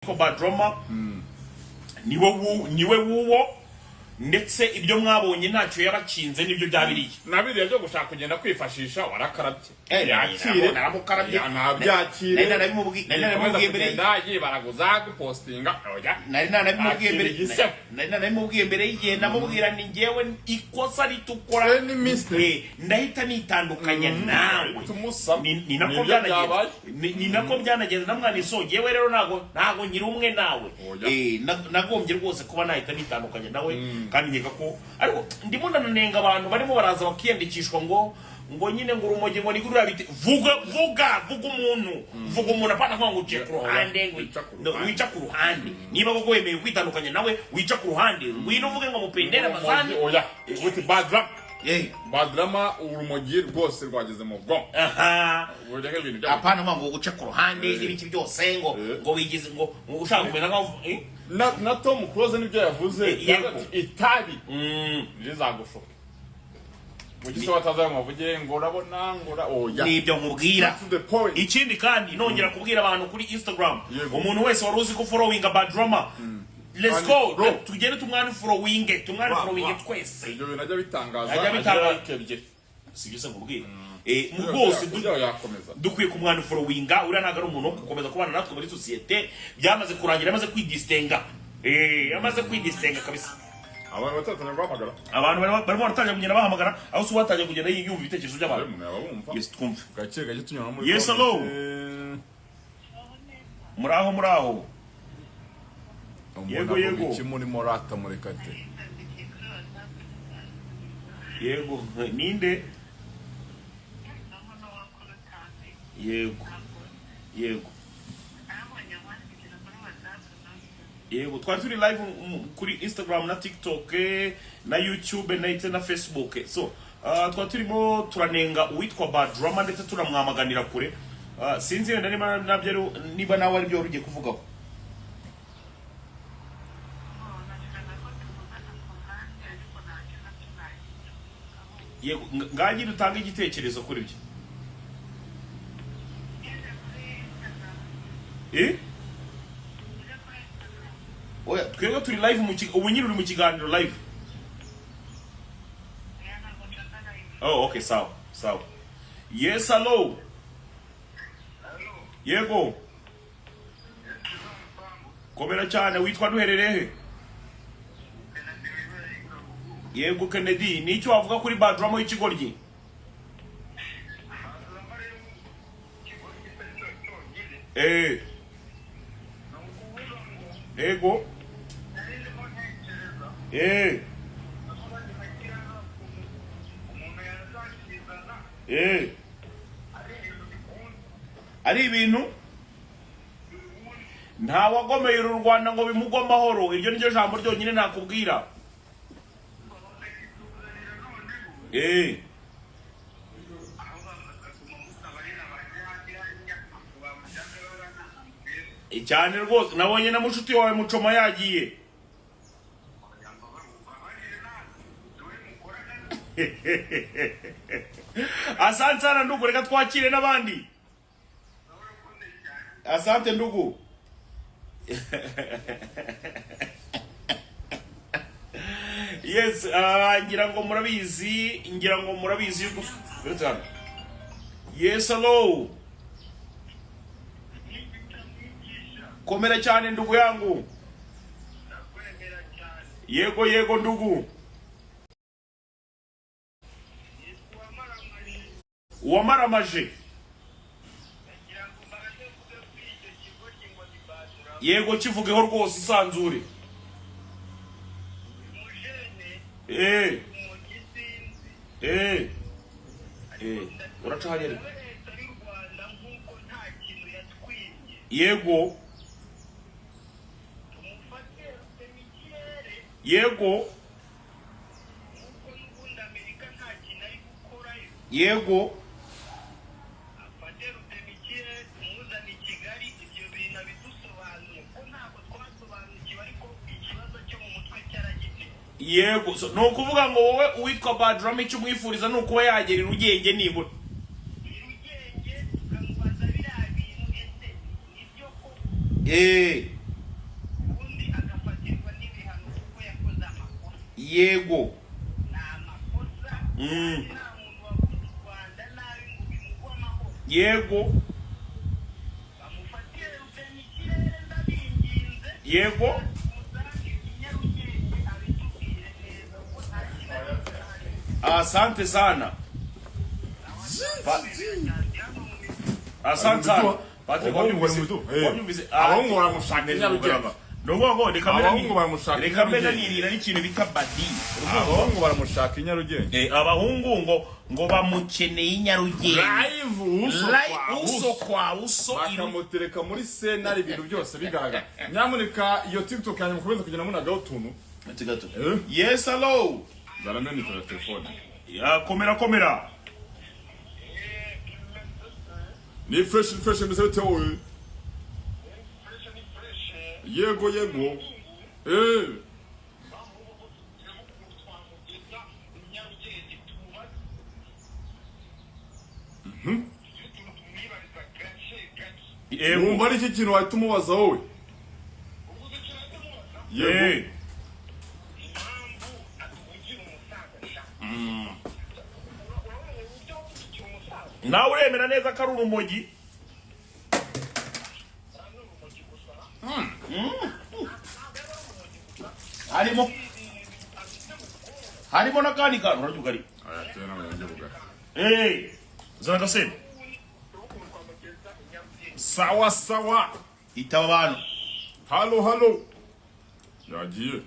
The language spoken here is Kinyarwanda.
witwa Badrama niwe wuwo ndetse ibyo mwabonye ntacyo yabakinze nibyo byabiriye nabiriye byo gushaka kugenda kwifashisha warakarabye yakire naramukarabye ntabyakire nari narimubwiye mbere ndagiye baraguza gupostinga oya nari narimubwiye mbere y'igihe namubwira ni ngewe ikosa ritukora ndahita nitandukanya nawe ni nako byanageze namwana isogewe rero ntago nyiri umwe nawe nagombye rwose kuba nahita nitandukanya nawe kandi nkeka ko ariko ndimo nanenga abantu barimo baraza bakiyandikishwa ngo nyine ngo urumogi ngo nigurira biti vuga umuntu apana ngo uce ku ruhande wica ku ruhande niba koko wemeye kwitandukanya nawe wica ku ruhande ngwino uvuge ngo mupendere amazani oya uti Badrama urumogi rwose rwageze mu bwonko apana ngo uce ku ruhande n'ibiki byose ngo wigize ngo ushaka kumenya nkaho na Tom Close nibyo yavuze itabi rizagushoka mugise watazaye mavuge ngo urabona ngora oya nibyo nkubwira ikindi kandi nongera kubwira abantu kuri Instagram umuntu wese wari uzi ko followinga Badrama let's go tugende tumwana following twese ibyo binajya bitangaza sibyo se nkubwira rwose dukwiye kumwana followinga uriya ntabwo ari umuntu wo gukomeza kubana natwe muri sosiyete byamaze kurangira yamaze kwidistenga yamaze kwidistenga kabisa abantu batatangira guhamagara abantu barimo baratangira kugenda bahamagara aho se watangiye kugenda yumva ibitekerezo by'abantu yes twumva gake tunyura muri yes hello muraho yego ikimuri morata muri kate yego ninde yego twari turi live kuri Instagram na TikTok na YouTube ndetse na Facebook so twari turimo turanenga uwitwa Badrama ndetse turamwamaganira kure sinzi wenda niba nawe ari byo urugiye kuvugaho yego ngagira utanga igitekerezo kuri byo oya twebwe turi live ubu nyiri uri mu kiganiro live okay sawa yes hello yego komera cyane witwa duhererehe yego Kennedy nicyo wavuga kuri Badrama y'ikigoryi yego ari ibintu nta wagomeye u Rwanda ngo bimugwe amahoro iryo niryo jambo ryonyine nakubwira cyane rwose nabonye na mushuti wawe Mucoma yagiye asante sana ndugu reka twakire n'abandi asante ndugu yes ngira ngo murabizi yuko yes hello komera cyane ndugu yangu yego ndugu uwamaramaje yego kivugeho rwose isanzure uraca hariya yego yego so no kuvuga ngo wowe uwitwa Badrama icyo mwifuriza no kuba yagera irugenge nibura yego yego yego asante sana asante sana abahungu baramushaka Nyarugenge ngo abahungu baramushaka reka mbega nirira n'ikintu bita badi abahungu baramushaka Nyarugenge abahungu ngo bamukeneye Nyarugenge live uso kwa uso bakamutereka muri senari ibintu byose bigaragara nyamuneka iyo TikTok yanyu mukomeza kugenda munagaho utuntu yes hello zarameni telefone ya komera ni fresh mbese tewe yego wumva ari iki kintu wahita umubaza wowe yego nawe uremera neza ko ari urumogi harimo n'akandi kantu urabyuka ari zana gasebe sawa itaba abantu halo yagiye